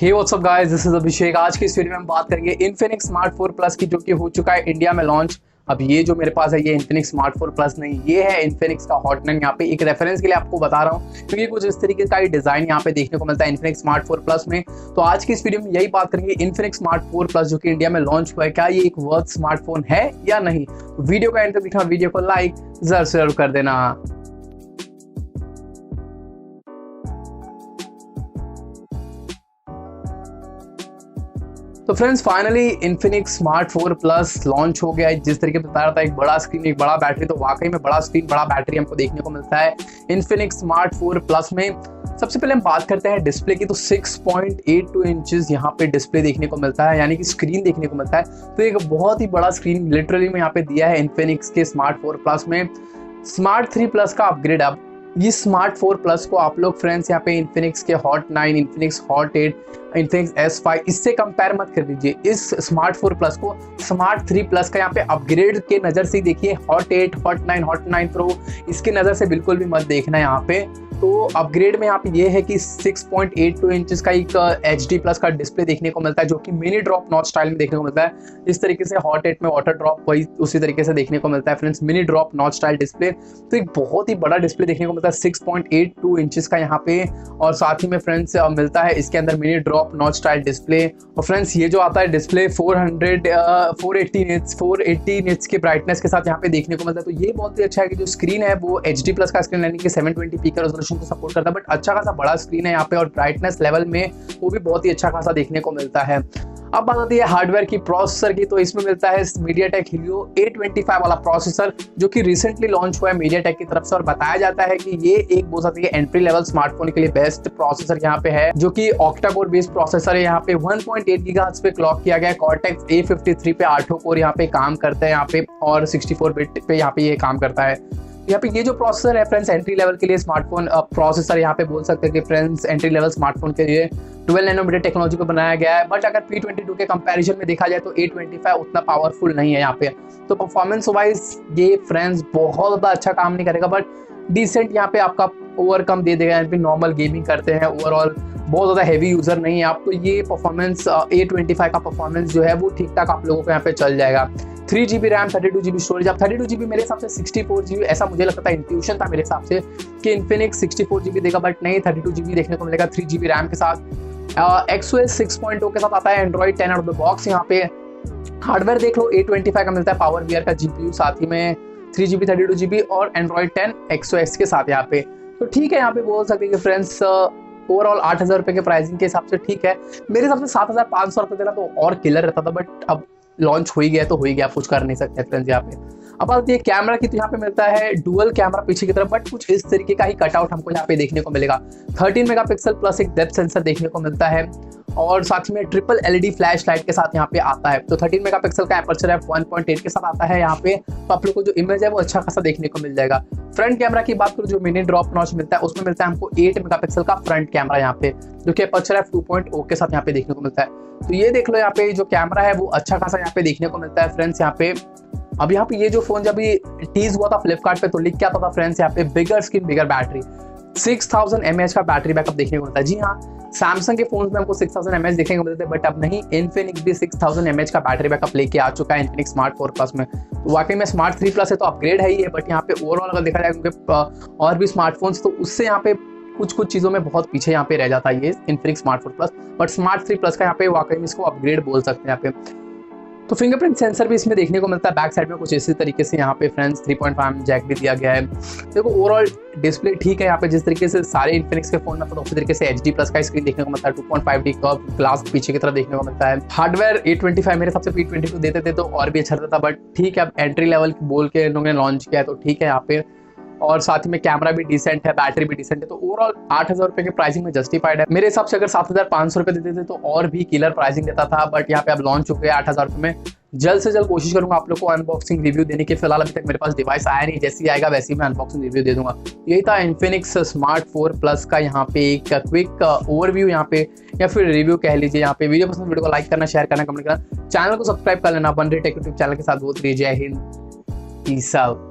Hey what's up guys, this is Abhishek. आज की इस वीडियो में हम बात करेंगे Infinix Smart 4 Plus की, जो कि हो चुका है इंडिया में लॉन्च। अब ये जो मेरे पास है ये Infinix Smart 4 Plus नहीं, ये है Infinix का Hot 9। यहाँ पे एक रेफरेंस के लिए आपको बता रहा हूँ क्योंकि कुछ इस तरीके का ही डिजाइन यहाँ पे देखने को मिलता है Infinix Smart 4 Plus में। तो आज की इस वीडियो में यही बात करेंगे Infinix Smart 4 Plus जो कि इंडिया में लॉन्च हुआ है, क्या ये एक वर्थ स्मार्टफोन है या नहीं। तो वीडियो का एंड तक दिखना, वीडियो को लाइक जरूर कर देना। तो friends finally Infinix Smart 4 Plus launch हो गया है। जिस तरीके से बता रहा था, एक बड़ा स्क्रीन एक बड़ा बैटरी, तो वाकई में बड़ा स्क्रीन बड़ा बैटरी हमको देखने को मिलता है Infinix Smart 4 Plus में। सबसे पहले हम बात करते हैं डिस्प्ले की, तो 6.82 इंचेस यहाँ पे डिस्प्ले देखने को मिलता है, यानी कि स्क्रीन देखने को मिलता है। तो एक बहुत ही बड़ा स्क्रीन लिटरली में यहाँ पे दिया है Infinix के Smart 4 Plus में। Smart 3 Plus का अपग्रेड, अब ये Smart 4 Plus को आप लोग फ्रेंड्स यहाँ पे Infinix के Hot 9, Infinix Hot 8, Infinix S5 इससे कंपेयर मत कर लीजिए। इस Smart 4 Plus को Smart 3 Plus का यहाँ पे अपग्रेड के नज़र से देखिए। Hot 8, Hot 9, Hot 9 Pro इसके नज़र से बिल्कुल भी मत देखना है यहाँ पे। तो अपग्रेड में यहाँ पे ये है कि 6.82 इंचेस का एक HD प्लस का डिस्प्ले देखने को मिलता है, जो कि मिनी ड्रॉप नॉच स्टाइल में देखने को मिलता है। इस तरीके से Hot 8 में वाटर ड्रॉप वही उसी तरीके से देखने को मिलता है friends, mini drop notch style display. तो एक बहुत ही बड़ा डिस्प्ले देखने को मिलता है 6.82 इंचेस का यहाँ पे। और साथ ही में फ्रेंड्स मिलता है इसके अंदर mini drop notch style display. और फ्रेंड्स ये जो आता है डिस्प्ले 480 निट्स के ब्राइटनेस के साथ यहाँ पे देखने को मिलता है। तो ये बहुत ही अच्छा है कि जो स्क्रीन है वो HD प्लस का स्क्रीन, यानी कि 720p का रेजोल्यूशन को सपोर्ट करता है, बट अच्छा खासा बड़ा स्क्रीन है यहाँ पे। और ब्राइटनेस लेवल में वो भी बहुत ही अच्छा खासा देखने को मिलता है। अब बात आती है हार्डवेयर की, प्रोसेसर की, तो इसमें मिलता है MediaTek Helio A25 वाला प्रोसेसर, जो कि रिसेंटली लॉन्च हुआ है MediaTek की तरफ से। और बताया जाता है कि ये एक बोल सकते हैं एंट्री लेवल स्मार्टफोन के लिए बेस्ट प्रोसेसर यहाँ पे है, जो कि octa-core बेस्ड प्रोसेसर है। यहाँ पे 1.8 गीगाहर्ट्ज पे क्लॉक किया गया है। Cortex A53 पे 8 कोर यहाँ पे काम करते हैं यहाँ पे, और 64 बिट पे यहाँ पे ये काम करता है। यहाँ पे ये जो प्रोसेसर है फ्रेंड्स एंट्री लेवल के लिए स्मार्टफोन प्रोसेसर यहाँ पे बोल सकते हैं कि फ्रेंड्स एंट्री लेवल स्मार्टफोन के लिए 12 नैनोमीटर टेक्नोलॉजी को बनाया गया है। बट अगर P22 के कंपैरिजन में देखा जाए तो A25 उतना पावरफुल नहीं है यहाँ पे। तो परफॉर्मेंस वाइज ये फ्रेंड्स बहुत ज़्यादा अच्छा काम नहीं करेगा, बट डिसेंट यहाँ पे आपका ओवरकम दे देगा। यहाँ पे नॉर्मल गेमिंग करते हैं, ओवरऑल बहुत ज़्यादा हैवी यूज़र नहीं है आप, तो ये परफॉर्मेंस A25 का परफॉर्मेंस जो है वो ठीक ठाक आप लोगों को यहाँ पे चल जाएगा। 3GB RAM, 32GB storage. अब 32GB मेरे हिसाब से 64GB ऐसा मुझे लगता था, इंट्यूशन था मेरे हिसाब से कि Infinix 64GB देगा, बट नहीं, 32GB देखने को मिलेगा 3GB रैम के साथ। XOS 6.0 के साथ आता है Android 10 out of the box. यहाँ पे हार्डवेयर देख लो, A25 का मिलता है पावर VR का GPU, साथ ही में 3GB 32GB और Android 10 XOS के साथ यहाँ पे। तो ठीक है, यहाँ पे बोल सकते हैं कि फ्रेंड्स ओवरऑल 8,000 रुपये के प्राइसिंग के हिसाब से ठीक है। मेरे हिसाब से 7,500 रुपये देना तो और किलर रहता था, बट अब लॉन्च हो ही गया तो हो ही गया, कुछ कर नहीं सकते फ्रेंड्स यहाँ पे। अब बात ये कैमरा की, तो यहाँ पे मिलता है डुअल कैमरा पीछे की तरफ, बट कुछ इस तरीके का ही कटआउट हमको यहाँ पे देखने को मिलेगा। 13 मेगापिक्सल प्लस एक डेप्थ सेंसर देखने को मिलता है, और साथ ही में ट्रिपल LED फ्लैश लाइट के साथ यहाँ पे आता है। तो 13 मेगापिक्सल का एपर्चर f1.8 के साथ आता है यहाँ पे, तो आप लोग को जो इमेज है वो अच्छा खासा देखने को मिल जाएगा। फ्रंट कैमरा की बात करूँ, जो मिनी ड्रॉप नॉच मिलता है उसमें मिलता है हमको 8 मेगापिक्सल का फ्रंट कैमरा यहाँ पे, जो कि एपर्चर f2.0 के साथ यहाँ पे देखने को मिलता है। तो ये देख लो, यहाँ पे जो कैमरा है वो अच्छा खासा यहाँ पे देखने को मिलता है फ्रेंड्स यहाँ पे। अब यहाँ पे ये जो फोन जब भी टीज हुआ था फ्लिपकार्ट पे, तो लिख के आता था फ्रेंड्स यहाँ पे बिगर स्क्रीन बिगर बैटरी, 6000 mAh का बैटरी बैकअप देखने को मिलता है। जी हाँ, सैमसंग के फोन में हमको 6000 mAh देखने को मिलते थे, बट अब नहीं, Infinix भी 6000 mAh का बैटरी बैकअप लेके आ चुका है Infinix Smart 4 Plus में। तो वाकई में Smart 3 Plus है तो अपग्रेड है ही है, बट यहाँ पे ओवरऑल अगर देखा जाए क्योंकि और भी स्मार्टफोन्स, तो उससे यहाँ पे कुछ चीज़ों में बहुत पीछे यहाँ पे रह जाता है ये Infinix Smart 4 Plus, but Smart 3 Plus का यहाँ पे वाकई में इसको अपग्रेड बोल सकते हैं यहाँ पे। तो फिंगरप्रिंट सेंसर भी इसमें देखने को मिलता है बैक साइड में कुछ इसी तरीके से यहाँ पे फ्रेंड्स। 3.5 जैक भी दिया गया है। देखो ओवरऑल डिस्प्ले ठीक है यहाँ पे, जिस तरीके से सारे Infinix के फोन में तो उसी तरीके से HD प्लस का स्क्रीन देखने को मिलता है, 2.5D कर्व ग्लास पीछे की तरफ देखने को मिलता है। हार्डवेयर A25 मेरे हिसाब से P22 देते थे तो और भी अच्छा रहता था, बट ठीक है, अब एंट्री लेवल बोल के इन लोगों ने लॉन्च किया है तो ठीक है यहाँ पे। और साथ ही में कैमरा भी डिसेंट है, बैटरी भी डिसेंट है, तो ओवरऑल 8,000 रुपये के प्राइसिंग में जस्टिफाइड है। मेरे हिसाब से अगर 7,500 रुपये देते थे तो और भी किलर प्राइसिंग देता था, बट यहाँ पे अब लॉन्च हो गया 8,000 रुपये में। जल्द से जल्द कोशिश करूंगा आप लोग को अनबॉक्सिंग रिव्यू देने की। फिलहाल अभी तक मेरे पास डिवाइस आया नहीं, जैसे ही आएगा वैसे ही मैं अनबॉक्सिंग रिव्यू दे दूंगा। यही था Infinix Smart 4 Plus का यहाँ पे एक क्विक ओवरव्यू यहाँ पे, या फिर रिव्यू कह लीजिए यहाँ पे। वीडियो पसंद, वीडियो को लाइक करना, शेयर करना, कमेंट करना, चैनल को सब्सक्राइब कर लेना। बन रही टेक यूट्यूब चैनल के साथ बहुत। जय हिंद, पीस आउट।